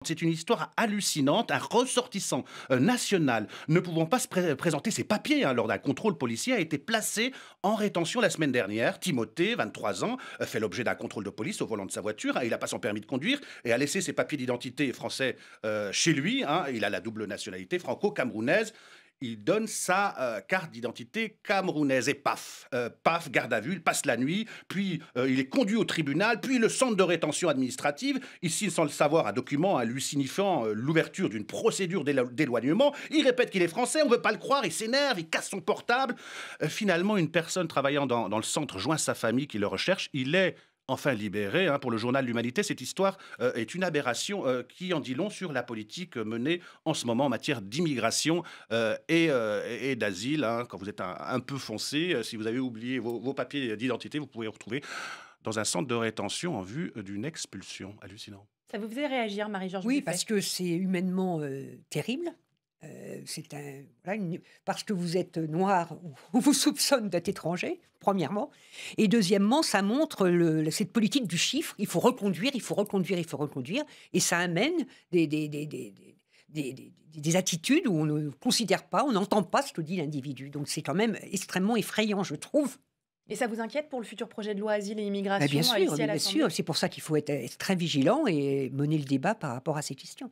C'est une histoire hallucinante. Un ressortissant national ne pouvant pas présenter ses papiers lors d'un contrôle policier a été placé en rétention la semaine dernière. Timothée, 23 ans, fait l'objet d'un contrôle de police au volant de sa voiture. Il n'a pas son permis de conduire et a laissé ses papiers d'identité français chez lui. Il a la double nationalité franco-camerounaise. Il donne sa carte d'identité camerounaise et paf, garde à vue, il passe la nuit, puis il est conduit au tribunal, puis le centre de rétention administrative, il signe sans le savoir un document lui signifiant l'ouverture d'une procédure d'éloignement, il répète qu'il est français, on ne veut pas le croire, il s'énerve, il casse son portable. Finalement, une personne travaillant dans le centre joint sa famille qui le recherche, il est enfin libéré. Pour le journal L'Humanité, cette histoire est une aberration qui en dit long sur la politique menée en ce moment en matière d'immigration et d'asile. Quand vous êtes un peu foncé, si vous avez oublié vos papiers d'identité, vous pouvez vous retrouver dans un centre de rétention en vue d'une expulsion. Hallucinant. Ça vous faisait réagir, Marie-Georges Oui, Buffet? parce que c'est humainement, terrible. Parce que vous êtes noir, on vous soupçonne d'être étranger, premièrement, et deuxièmement, ça montre cette politique du chiffre. Il faut reconduire, il faut reconduire, il faut reconduire, et ça amène des attitudes où on ne considère pas, on n'entend pas ce que dit l'individu. Donc c'est quand même extrêmement effrayant, je trouve. Et ça vous inquiète pour le futur projet de loi Asile et Ah, Immigration bien sûr, ici à bien l'Assemblée? sûr. C'est pour ça qu'il faut être très vigilant et mener le débat par rapport à ces questions.